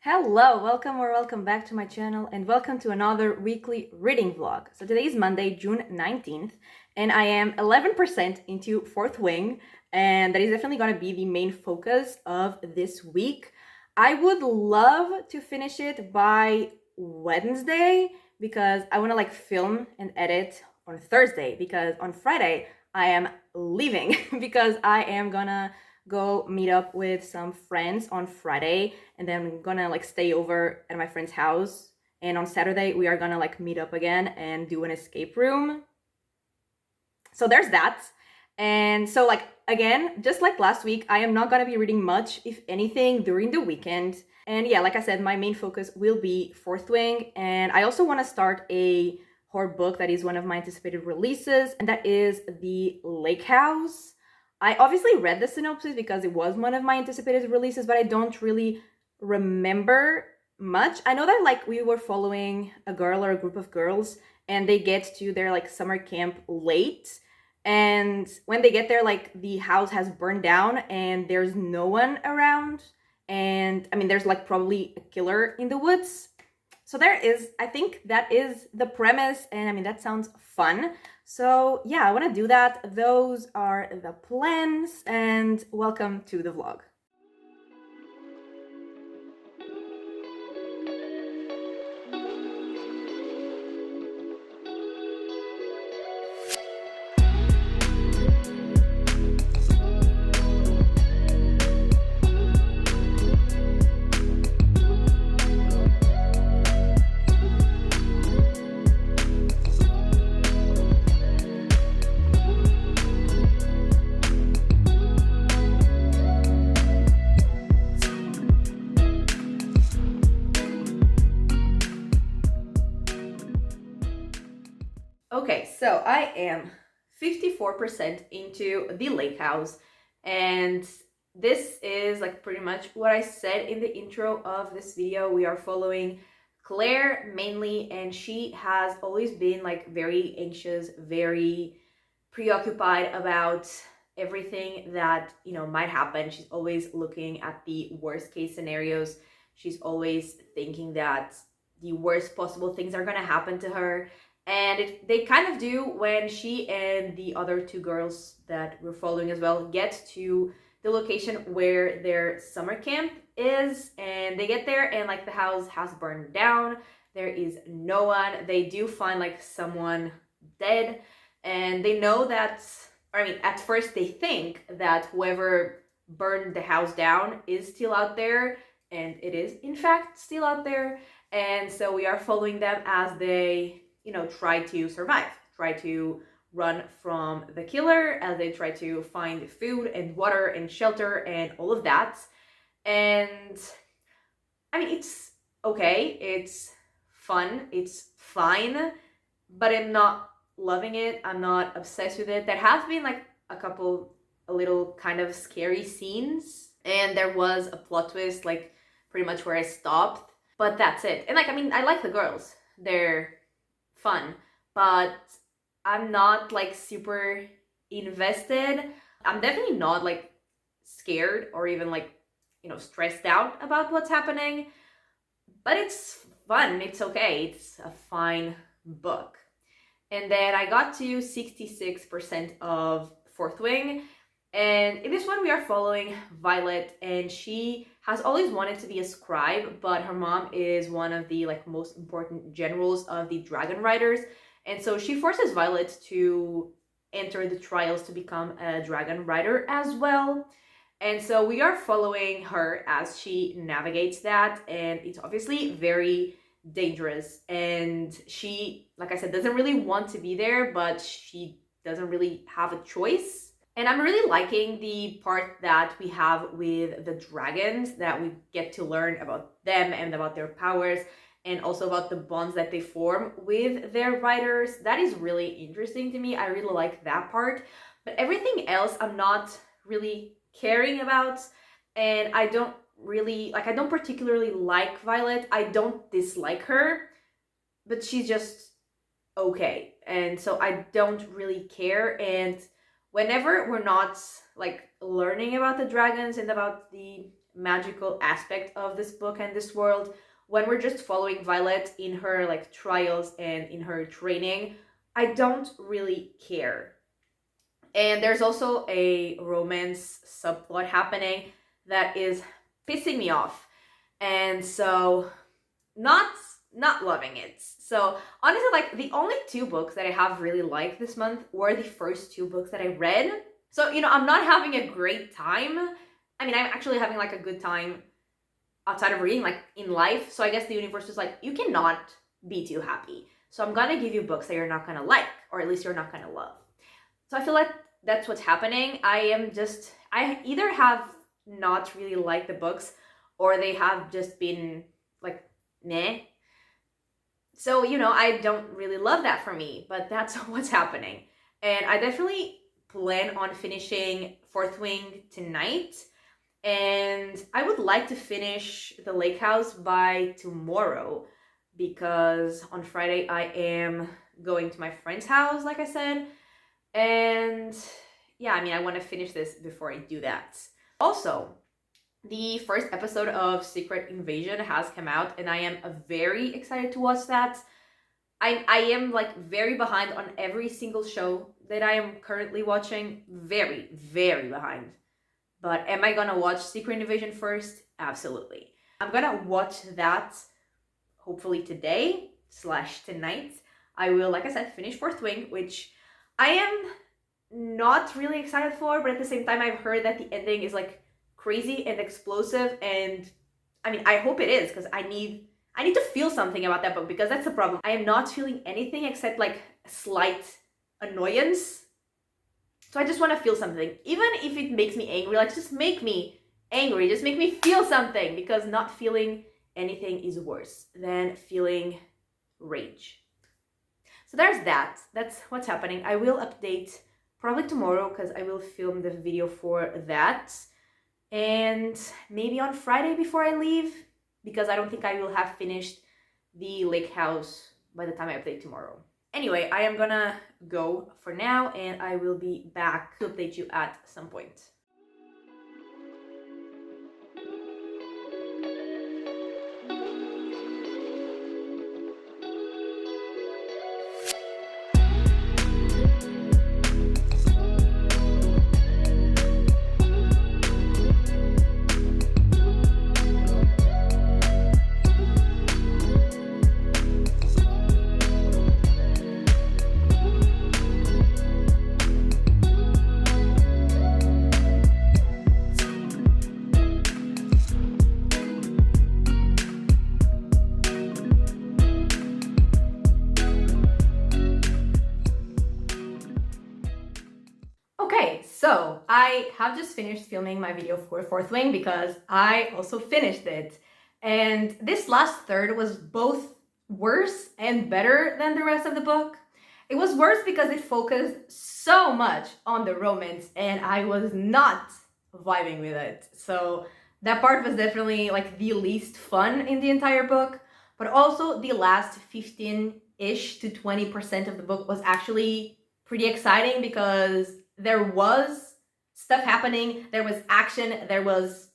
Hello, welcome or welcome back to my channel and welcome to another weekly reading vlog. So today is Monday, June 19th, and I am 11% into Fourth Wing, and that is definitely going to be the main focus of this week. I would love to finish it by Wednesday because I want to film and edit on Thursday because on Friday I am leaving because I am gonna go meet up with some friends on Friday, and then I'm gonna stay over at my friend's house, and on Saturday we are gonna meet up again and do an escape room. So there's that. And so again, just like last week, I am not gonna be reading much, if anything, during the weekend. And yeah, like I said, my main focus will be Fourth Wing, and I also want to start a horror book that is one of my anticipated releases, and that is The Lake House. I obviously read the synopsis because it was one of my anticipated releases, but I don't really remember much. I know that we were following a girl or a group of girls, and they get to their summer camp late, and when they get there, the house has burned down and there's no one around, and I mean there's probably a killer in the woods. So I think that is the premise, and I mean that sounds fun. So yeah, I want to do that. Those are the plans, and welcome to the vlog. Okay, so I am 54% into The Lake House, and this is pretty much what I said in the intro of this video. We are following Claire mainly, and she has always been very anxious, very preoccupied about everything that might happen. She's always looking at the worst case scenarios. She's always thinking that the worst possible things are going to happen to her, and they kind of do when she and the other two girls that we're following as well get to the location where their summer camp is. And they get there and the house has burned down. There is no one. They do find someone dead, and they know that, or I mean, at first they think that whoever burned the house down is still out there, and it is in fact still out there. And so we are following them as they try to survive, try to run from the killer, as they try to find food and water and shelter and all of that. And I mean, it's okay, it's fun, it's fine, but I'm not loving it. I'm not obsessed with it. There have been a little kind of scary scenes, and there was a plot twist pretty much where I stopped, but that's it. And I mean, I like the girls, they're fun, but I'm not super invested. I'm definitely not scared or even stressed out about what's happening, but it's fun, it's okay, it's a fine book. And then I got to 66% of Fourth Wing, and in this one we are following Violet, and she has always wanted to be a scribe, but her mom is one of the most important generals of the Dragon Riders, and so she forces Violet to enter the trials to become a Dragon Rider as well. And so we are following her as she navigates that, and it's obviously very dangerous, and she, like I said, doesn't really want to be there, but she doesn't really have a choice. And I'm really liking the part that we have with the dragons, that we get to learn about them and about their powers, and also about the bonds that they form with their riders. That is really interesting to me. I really like that part. But everything else I'm not really caring about, and I don't really I don't particularly like Violet. I don't dislike her, but she's just okay, and so I don't really care. And whenever we're not learning about the dragons and about the magical aspect of this book and this world. When we're just following Violet in her like trials and in her training, I don't really care. And there's also a romance subplot happening that is pissing me off. And so not loving it. So honestly, like the only two books that I have really liked this month were the first two books that I read. So, I'm not having a great time. I mean, I'm actually having like a good time outside of reading, like in life. So I guess the universe was like, you cannot be too happy. So I'm gonna give you books that you're not gonna like, or at least you're not gonna love. So I feel like that's what's happening. I either have not really liked the books, or they have just been like, meh. So, I don't really love that for me, but that's what's happening. And I definitely plan on finishing Fourth Wing tonight. And I would like to finish The Lake House by tomorrow, because on Friday I am going to my friend's house, like I said. And yeah, I mean, I want to finish this before I do that. Also, the first episode of Secret Invasion has come out, and I am very excited to watch that. I am like very behind on every single show that I am currently watching. Very, very behind. But am I gonna watch Secret Invasion first? Absolutely. I'm gonna watch that hopefully today/tonight. I will, like I said, finish Fourth Wing, which I am not really excited for, but at the same time, I've heard that the ending is like crazy and explosive, and I mean, I hope it is, because I need to feel something about that book, because that's the problem. I am not feeling anything except like a slight annoyance. So I just want to feel something, even if it makes me angry. Like, just make me angry, just make me feel something, because not feeling anything is worse than feeling rage. So there's that. That's what's happening. I will update probably tomorrow, because I will film the video for that. And maybe on Friday before I leave, because I don't think I will have finished The Lake House by the time I update tomorrow. Anyway, I am gonna go for now, and I will be back to update you at some point. So I have just finished filming my video for Fourth Wing, because I also finished it. And this last third was both worse and better than the rest of the book. It was worse because it focused so much on the romance, and I was not vibing with it. So that part was definitely like the least fun in the entire book. But also the last 15-ish to 20% of the book was actually pretty exciting, because there was stuff happening, there was action, there was,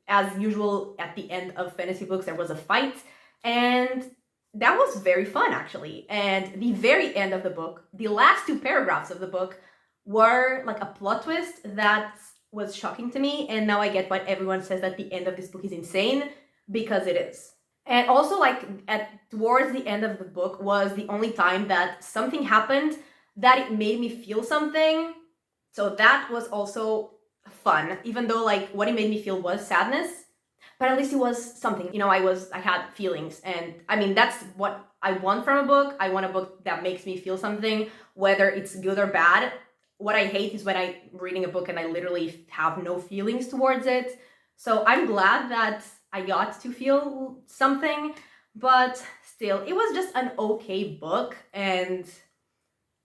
as usual at the end of fantasy books, there was a fight, and that was very fun, actually. And the very end of the book, the last two paragraphs of the book, were like a plot twist that was shocking to me, and now I get why everyone says that the end of this book is insane, because it is. And also, like, towards the end of the book was the only time that something happened that it made me feel something. So that was also fun, even though like what it made me feel was sadness, but at least it was something. I had feelings, and I mean, that's what I want from a book. I want a book that makes me feel something, whether it's good or bad. What I hate is when I'm reading a book and I literally have no feelings towards it. So I'm glad that I got to feel something, but still, it was just an okay book, and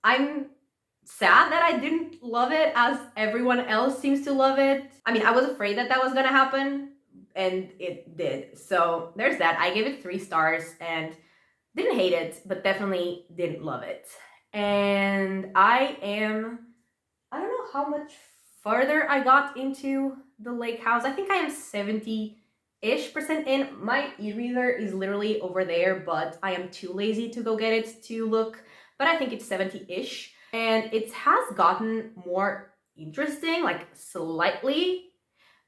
I'm sad that I didn't love it as everyone else seems to love it. I mean, I was afraid that was gonna happen, and it did. So there's that. I gave it 3 stars and didn't hate it, but definitely didn't love it. And I don't know how much further I got into The Lake House. I think I am 70-ish% in. My e-reader is literally over there, but I am too lazy to go get it to look. But I think it's 70-ish. And it has gotten more interesting, like slightly,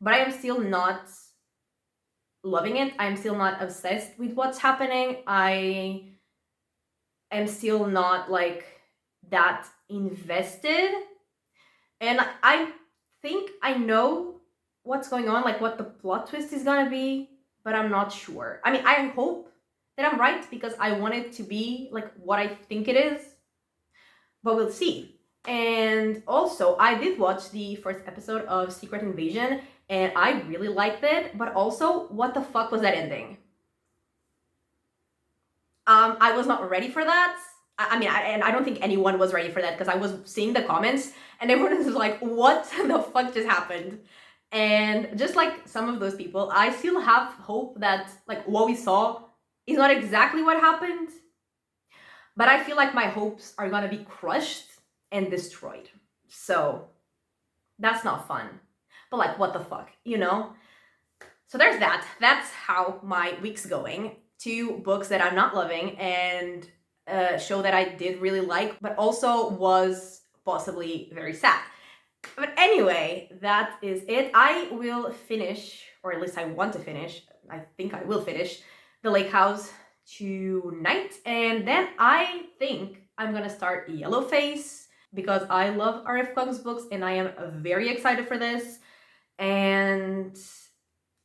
but I am still not loving it. I'm still not obsessed with what's happening. I am still not like that invested. And I think I know what's going on, like what the plot twist is gonna be, but I'm not sure. I mean, I hope that I'm right because I want it to be like what I think it is, but we'll see. And also, I did watch the first episode of Secret Invasion and I really liked it, but also, what the fuck was that ending? I was not ready for that. I don't think anyone was ready for that because I was seeing the comments and everyone was like, what the fuck just happened? And just like some of those people, I still have hope that like what we saw is not exactly what happened, but I feel like my hopes are gonna be crushed and destroyed. So that's not fun. But like, what the fuck, you know? So there's that. That's how my week's going. 2 books that I'm not loving and a show that I did really like, but also was possibly very sad. But anyway, that is it. I will finish, or at least I want to finish, I think I will finish, The Lake House tonight. And then I think I'm gonna start Yellowface because I love R.F. Kuang's books and I am very excited for this. And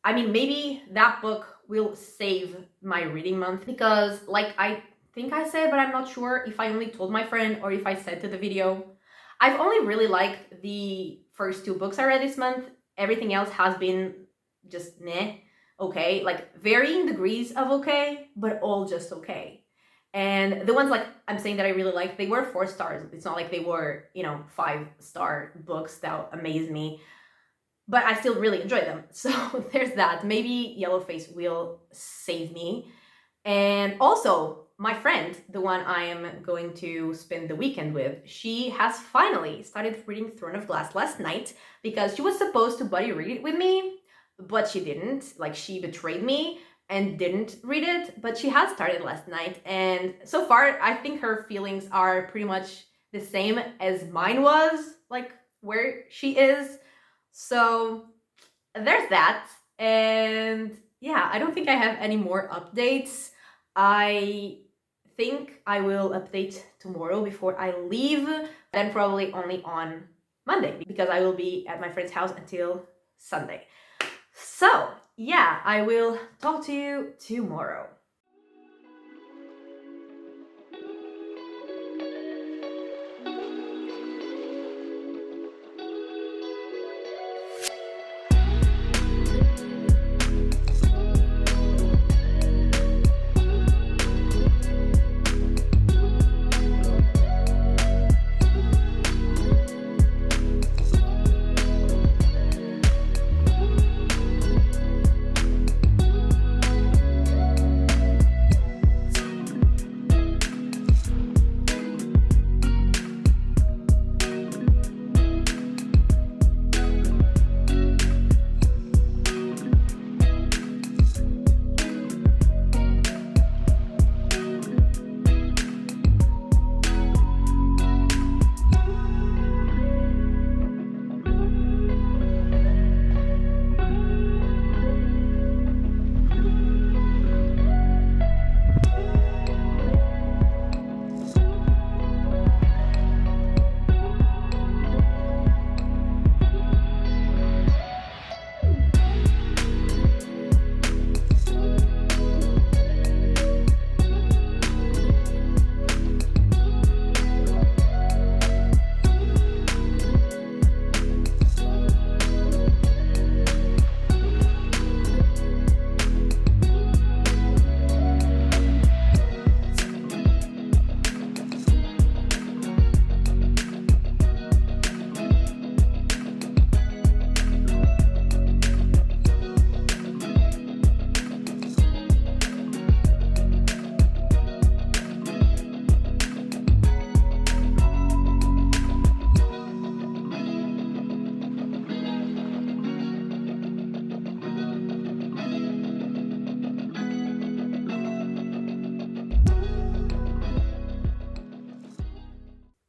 I mean, maybe that book will save my reading month because like I think I said, but I'm not sure if I only told my friend or if I said to the video, I've only really liked the first 2 books I read this month. Everything else has been just meh, okay, like varying degrees of okay, but all just okay. And the ones like I'm saying that I really liked, they were 4 stars. It's not like they were, 5-star books that amazed me, but I still really enjoyed them. So there's that. Maybe Yellowface will save me. And also, my friend, the one I am going to spend the weekend with, she has finally started reading Throne of Glass last night because she was supposed to buddy read it with me, but she didn't. Like, she betrayed me and didn't read it, but she has started last night. And so far, I think her feelings are pretty much the same as mine was, like where she is. So there's that. And yeah, I don't think I have any more updates. I think I will update tomorrow before I leave, then probably only on Monday because I will be at my friend's house until Sunday. So yeah, I will talk to you tomorrow.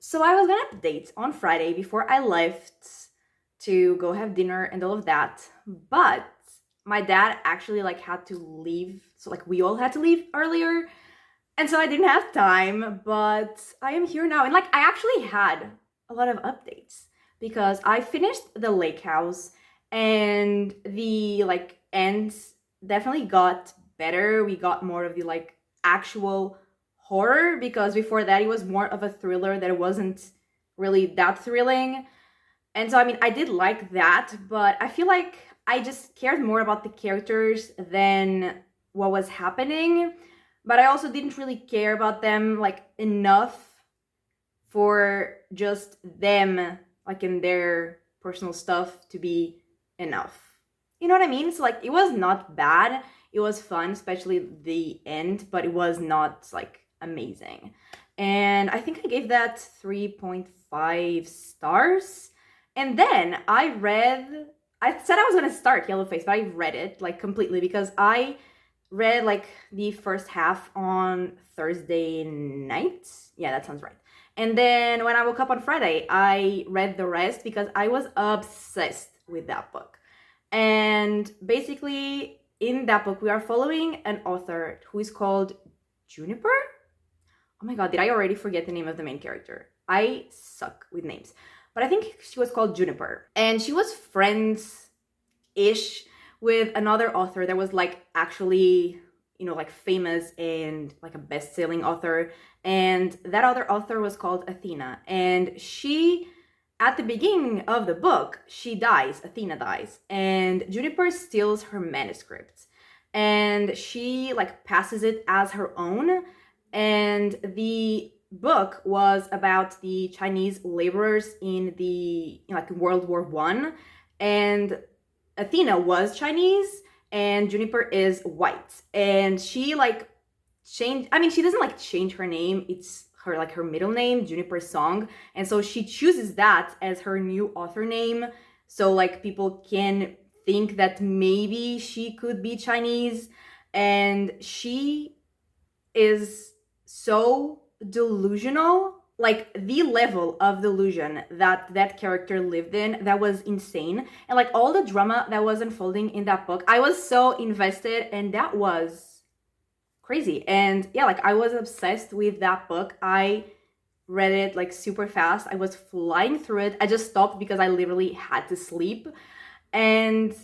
So I was gonna update on Friday before I left to go have dinner and all of that, but my dad actually like had to leave, so like we all had to leave earlier, and so I didn't have time, but I am here now. And like I actually had a lot of updates because I finished the lake house and the like ends definitely got better. We got more of the like actual horror because before that it was more of a thriller that wasn't really that thrilling. And so I mean I did like that, but I feel like I just cared more about the characters than what was happening, but I also didn't really care about them like enough for just them like in their personal stuff to be enough. You know what I mean? So like it was not bad. It was fun, especially the end, but it was not like amazing. And I think I gave that 3.5 stars. And then I said I was gonna start Yellowface, but I read it like completely because I read like the first half on Thursday night. Yeah, that sounds right. And then when I woke up on Friday, I read the rest because I was obsessed with that book. And basically, in that book, we are following an author who is called Juniper. Oh my god, did I already forget the name of the main character? I suck with names. But I think she was called Juniper. And she was friends ish with another author that was like actually, you know, like famous and like a best-selling author. And that other author was called Athena. And she, at the beginning of the book, she dies. Athena dies. And Juniper steals her manuscript. And she like passes it as her own. And the book was about the Chinese laborers in the like World War One, and Athena was Chinese and Juniper is white. And she like changed, I mean, she doesn't like change her name. It's her like her middle name, Juniper Song. And so she chooses that as her new author name. So like people can think that maybe she could be Chinese. And she is so delusional, like the level of delusion that that character lived in, that was insane. And like all the drama that was unfolding in that book, I was so invested, and that was crazy. And yeah, like I was obsessed with that book. I read it like super fast. I was flying through it. I just stopped because I literally had to sleep. And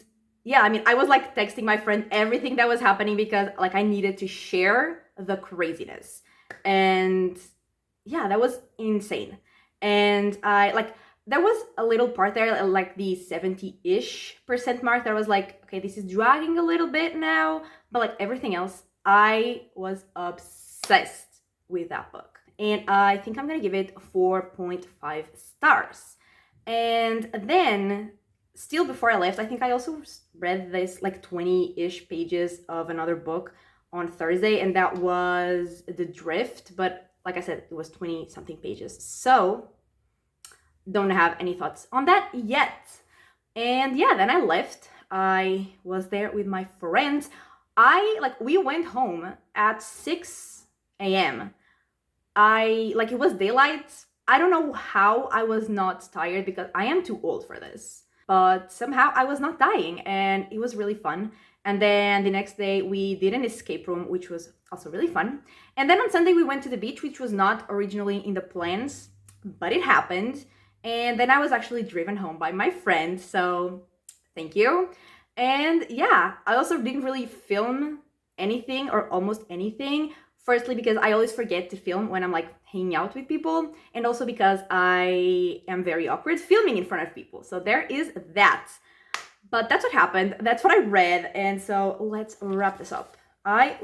yeah, I mean, I was like texting my friend everything that was happening because like I needed to share the craziness. And yeah, that was insane. And I like, there was a little part there, like the 70-ish% mark, that I was like, okay, this is dragging a little bit now. But like everything else, I was obsessed with that book. And I think I'm gonna give it 4.5 stars. And then, still before I left, I think I also read this like 20-ish pages of another book on Thursday, and that was The Drift. But like I said, it was 20 something pages. So don't have any thoughts on that yet. And yeah, then I left. I was there with my friends. We went home at 6 a.m. It was daylight. I don't know how I was not tired because I am too old for this. But somehow I was not dying, and it was really fun. And then the next day we did an escape room, which was also really fun. And then on Sunday we went to the beach, which was not originally in the plans, but it happened. And then I was actually driven home by my friend, so thank you. And yeah, I also didn't really film anything or almost anything. Firstly, because I always forget to film when I'm like hanging out with people, and also because I am very awkward filming in front of people. So there is that. But that's what happened. That's what I read. And so let's wrap this up. I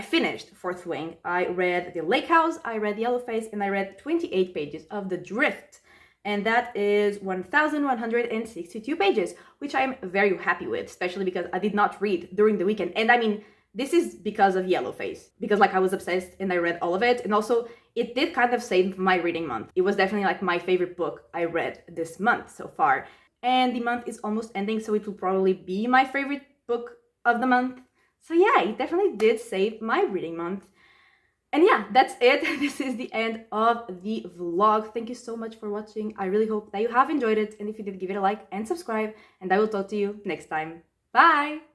finished Fourth Wing. I read The Lake House, I read Yellowface, and I read 28 pages of The Drift. And that is 1,162 pages, which I am very happy with, especially because I did not read during the weekend. And I mean, this is because of Yellowface, because like I was obsessed and I read all of it. And also it did kind of save my reading month. It was definitely like my favorite book I read this month so far. And the month is almost ending, so it will probably be my favorite book of the month. So yeah, it definitely did save my reading month. And yeah, that's it. This is the end of the vlog. Thank you so much for watching. I really hope that you have enjoyed it. And if you did, give it a like and subscribe. And I will talk to you next time. Bye!